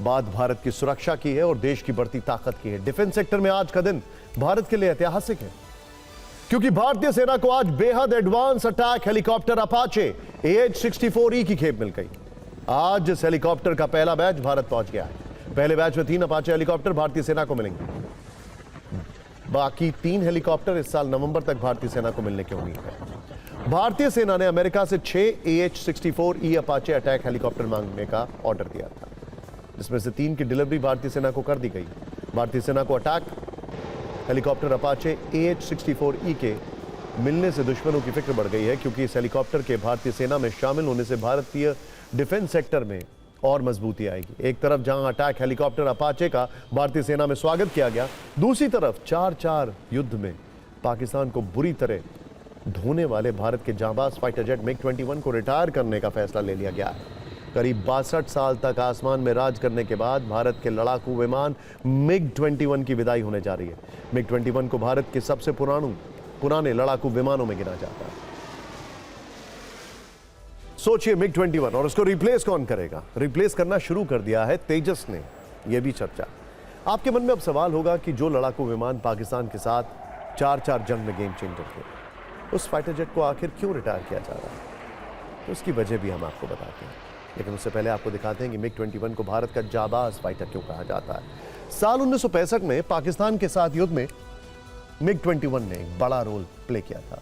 बात भारत की सुरक्षा की है और देश की बढ़ती ताकत की है। डिफेंस सेक्टर में आज का दिन भारत के लिए ऐतिहासिक है, क्योंकि भारतीय सेना को आज बेहद advance attack helicopter Apache AH-64E की खेप मिल गई। आज इस हेलीकॉप्टर का पहला बैच भारत पहुंच गया है। पहले बैच में 3 अपाचे हेलीकॉप्टर भारतीय सेना को मिलेंगे। बाकी 3 हेलीकॉप्टर इस साल नवंबर तक भारतीय सेना को मिलने की उम्मीद है। भारतीय सेना ने अमेरिका से 6 AH-64E अपाचे अटैक हेलीकॉप्टर मांगने का ऑर्डर दिया था, जिसमें से 3 की डिलीवरी भारतीय सेना को कर दी गई। भारतीय सेना को अटैक हेलीकॉप्टर अपाचे AH-64E के मिलने से दुश्मनों की फिक्र बढ़ गई है, क्योंकि इस हेलीकॉप्टर के भारतीय सेना में शामिल होने से भारतीय डिफेंस सेक्टर में और मजबूती आएगी। एक तरफ जहां अटैक हेलीकॉप्टर अपाचे का भारतीय सेना में स्वागत किया गया, दूसरी तरफ 4-4 युद्ध में पाकिस्तान को बुरी तरह ढोने वाले भारत के जांबाज फाइटर जेट MiG-21 को रिटायर करने का फैसला ले लिया गया है। करीब 62 साल तक आसमान में राज करने के बाद भारत के लड़ाकू विमान MiG-21 की विदाई होने जा रही है। MiG-21 को भारत के सबसे पुराने लड़ाकू विमानों में गिना जाता है। सोचिए MiG-21 और उसको रिप्लेस कौन करेगा? रिप्लेस करना शुरू कर दिया है तेजस ने, यह भी चर्चा। आपके मन में अब सवाल होगा कि जो लड़ाकू विमान पाकिस्तान के साथ 4-4 जंग में गेम चेंजर थे, उस फाइटर जेट को आखिर क्यों रिटायर किया जा रहा है? तो उसकी वजह भी हम आपको बताते हैं, लेकिन उससे पहले आपको दिखाते हैं कि MiG-21 को भारत का जाबाज फाइटर क्यों कहा जाता है। साल 1965 में पाकिस्तान के साथ युद्ध में MiG-21 ने एक बड़ा रोल प्ले किया था।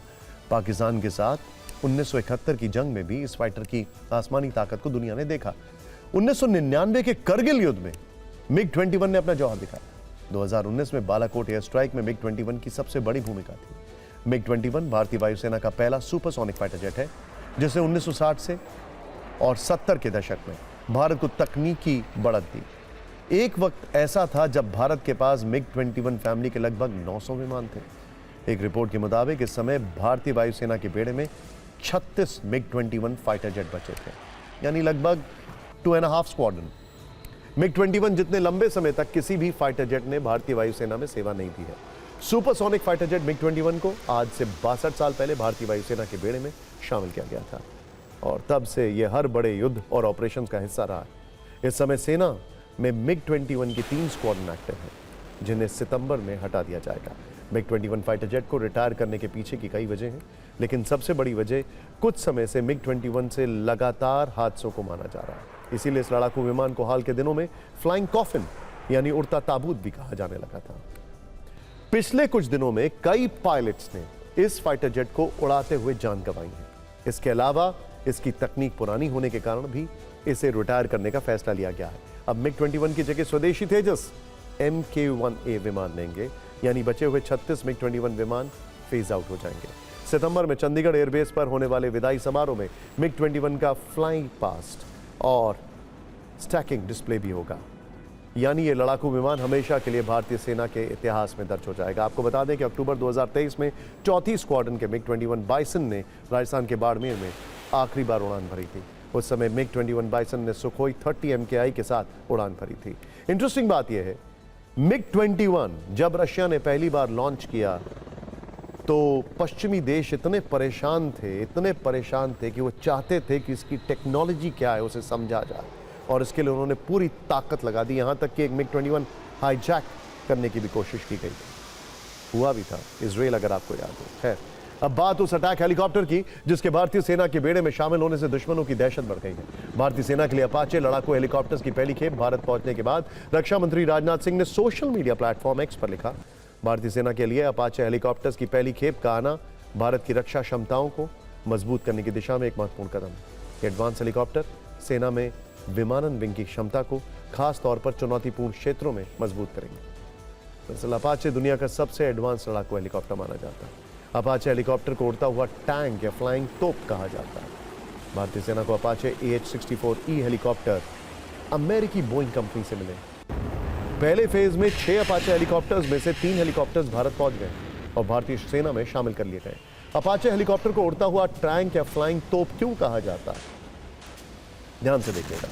पाकिस्तान के साथ 1971 की जंग में भी इस फाइटर की आसमानी ताकत को दुनिया ने देखा। 1999 के करगिल युद्ध में MiG-21 ने अपना जौहर दिखाया। 2019 में बालाकोट एयर स्ट्राइक में MiG-21 की सबसे बड़ी भूमिका थी। MiG-21 भारतीय वायुसेना का पहला सुपरसोनिक फाइटर जेट है, जिसने 1960 से और 70 के दशक में भारत को तकनीकी बढ़त दी। एक वक्त ऐसा था जब भारत के पास MiG-21 फैमिली के लगभग 900 विमान थे। एक रिपोर्ट के मुताबिक इस समय भारतीय वायुसेना के बेड़े में 36 MiG-21 फाइटर जेट बचे थे, यानी लगभग 2.5 स्क्वाड्रन। MiG-21 जितने लंबे समय तक किसी भी फाइटर जेट ने भारतीय वायुसेना में सेवा नहीं दी है। सुपरसोनिक फाइटर जेट MiG-21 को आज से 62 साल पहले भारतीय वायुसेना के बेड़े में शामिल किया गया था, और तब से यह हर बड़े युद्ध और ऑपरेशंस का हिस्सा रहा है। इस समय सेना में MiG-21 की 3 स्क्वाड्रन एक्टिव हैं, जिन्हें सितंबर में हटा दिया जाएगा। MiG-21 फाइटर जेट को रिटायर करने के पीछे की कई वजह हैं, लेकिन सबसे बड़ी वजह कुछ समय से MiG-21 से लगातार हादसों को माना जा रहा है। इसीलिए इस लड़ाकू विमान को हाल के दिनों में फ्लाइंग कॉफिन यानी उड़ता ताबूत भी कहा जाने लगा था। पिछले कुछ दिनों में कई पायलट्स ने इस फाइटर जेट को उड़ाते हुए जान गंवाई है। इसके अलावा इसकी तकनीक पुरानी होने के कारण भी इसे रिटायर करने का फैसला लिया गया है। अब MiG-21 की जगह स्वदेशी तेजस Mk1A विमान लेंगे, यानी बचे हुए 36 MiG-21 विमान फेज आउट हो जाएंगे। सितंबर में चंडीगढ़ एयरबेस पर होने वाले विदाई समारोह में MiG-21 का फ्लाइंग पास्ट और स्टैकिंग डिस्प्ले भी होगा, यानी ये लड़ाकू विमान हमेशा के लिए भारतीय सेना के इतिहास में दर्ज हो जाएगा। आपको बता दें कि अक्टूबर 2023 में 4थी स्क्वाड्रन के MiG-21 बाइसन ने राजस्थान के बाड़मेर में आखिरी बार उड़ान भरी थी। उस समय MiG-21 बाइसन ने सुखोई 30 MKI के साथ उड़ान भरी थी। इंटरेस्टिंग बात यह है, MiG-21 जब रशिया ने पहली बार लॉन्च किया तो पश्चिमी देश इतने परेशान थे कि वो चाहते थे कि इसकी टेक्नोलॉजी क्या है उसे समझा जाए, और इसके लिए उन्होंने पूरी ताकत लगा दी। यहाँ तक कि एक MiG-21 हाईजैक करने की भी कोशिश की गई, हुआ भी था इजराइल, अगर आपको याद हो। खैर, अब बात उस अटैक हेलीकॉप्टर की जिसके भारतीय सेना के बेड़े में शामिल होने से दुश्मनों की दहशत बढ़ गई है। भारतीय सेना के लिए अपाचे लड़ाकू हेलीकॉप्टर्स की पहली खेप भारत पहुंचने के बाद रक्षा मंत्री राजनाथ सिंह ने सोशल मीडिया प्लेटफॉर्म X पर लिखा, भारतीय सेना के लिए अपाचे हेलीकॉप्टर्स की पहली खेप का आना भारत की रक्षा क्षमताओं को मजबूत करने की दिशा में एक महत्वपूर्ण कदम है। एडवांस हेलीकॉप्टर सेना में विमानन विंग की क्षमता को खास तौर पर चुनौतीपूर्ण क्षेत्रों में मजबूत करेंगे। दरअसल अपाचे दुनिया का सबसे एडवांस लड़ाकू हेलीकॉप्टर माना जाता है। अपाचे हेलीकॉप्टर को उड़ता हुआ टैंक या फ्लाइंग तोप कहा जाता है। भारतीय सेना को अपाचे AH-64E हेलीकॉप्टर अमेरिकी बोइंग कंपनी से मिले। पहले फेज में 6 अपाचे हेलीकॉप्टर्स में से 3 हेलीकॉप्टर्स भारत पहुंच गए और भारतीय सेना में शामिल कर लिए गए। अपाचे हेलीकॉप्टर को उड़ता हुआ टैंक या फ्लाइंग तोप क्यों कहा जाता है? ध्यान से देखिएगा।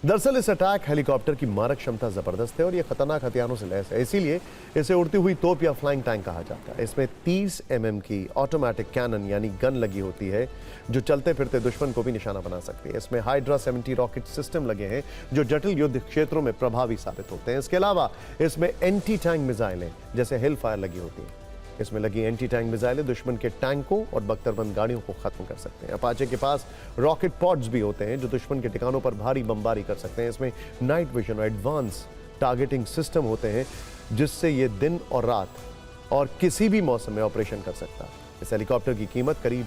दरअसल इस अटैक हेलीकॉप्टर की मारक क्षमता जबरदस्त है और ये खतरनाक हथियारों से लैस है, इसीलिए इसे उड़ती हुई तोप या फ्लाइंग टैंक कहा जाता है। इसमें 30 mm की ऑटोमेटिक कैनन यानी गन लगी होती है जो चलते फिरते दुश्मन को भी निशाना बना सकती है। इसमें हाइड्रा 70 रॉकेट सिस्टम लगे हैं जो जटिल युद्ध क्षेत्रों में प्रभावी साबित होते हैं। इसके अलावा इसमें एंटी टैंक मिसाइलें जैसे हिल फायर लगी होती हैं। इसमें लगी एंटी टैंक मिसाइलें दुश्मन के टैंकों और बख्तरबंद गाड़ियों को खत्म कर सकते हैं। अपाचे के पास रॉकेट पॉड्स भी होते हैं जो दुश्मन के ठिकानों पर भारी बमबारी कर सकते हैं। इसमें नाइट विजन और एडवांस टारगेटिंग सिस्टम होते हैं जिससे ये दिन और रात और किसी भी मौसम में ऑपरेशन कर सकता है। इस हेलीकॉप्टर की कीमत करीब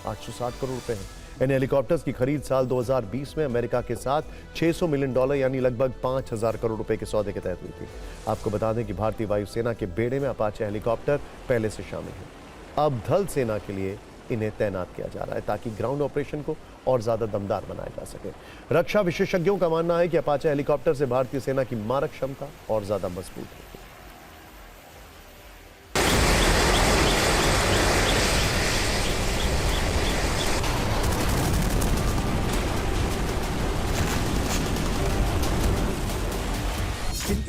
860 करोड़ रुपए है। इन हेलीकॉप्टर्स की खरीद साल 2020 में अमेरिका के साथ $600 मिलियन यानी लगभग 5,000 करोड़ रुपए के सौदे के तहत हुई थी। आपको बता दें कि भारतीय वायुसेना के बेड़े में अपाचे हेलीकॉप्टर पहले से शामिल हैं। अब थल सेना के लिए इन्हें तैनात किया जा रहा है ताकि ग्राउंड ऑपरेशन को और ज्यादा दमदार बनाया जा सके। रक्षा विशेषज्ञों का मानना है कि अपाचे हेलीकॉप्टर से भारतीय सेना की मारक क्षमता और ज्यादा मजबूत है।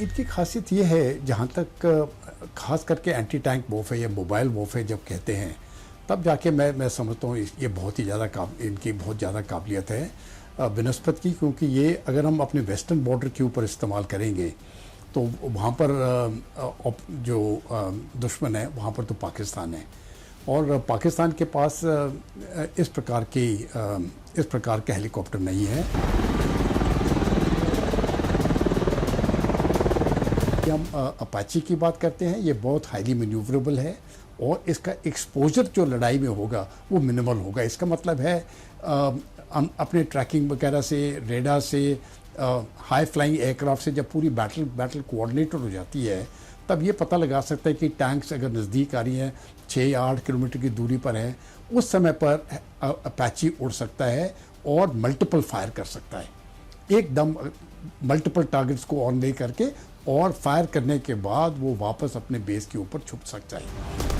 इनकी खासियत ये है, जहाँ तक खास करके एंटी टैंक वॉरफेयर या मोबाइल वॉरफेयर जब कहते हैं तब जाके मैं समझता हूँ ये बहुत ही ज़्यादा इनकी बहुत ज़्यादा काबिलियत है बनस्पत की, क्योंकि ये अगर हम अपने वेस्टर्न बॉर्डर के ऊपर इस्तेमाल करेंगे तो वहाँ पर जो दुश्मन है वहाँ पर तो पाकिस्तान है और पाकिस्तान के पास इस प्रकार के हेलीकॉप्टर नहीं है। हम अपाची की बात करते हैं, ये बहुत हाईली मैन्यूवरेबल है और इसका एक्सपोजर जो लड़ाई में होगा वो मिनिमल होगा। इसका मतलब है अपने ट्रैकिंग वगैरह से, रेडार से, हाई फ्लाइंग एयरक्राफ्ट से जब पूरी बैटल कोऑर्डिनेटर हो जाती है तब ये पता लगा सकता है कि टैंक्स अगर नज़दीक आ रही हैं, 6 या 8 किलोमीटर की दूरी पर हैं, उस समय पर अपाची उड़ सकता है और मल्टीपल फायर कर सकता है, एकदम मल्टीपल टारगेट्स को ऑन नहीं करके, और फायर करने के बाद वो वापस अपने बेस के ऊपर छुप सकता है।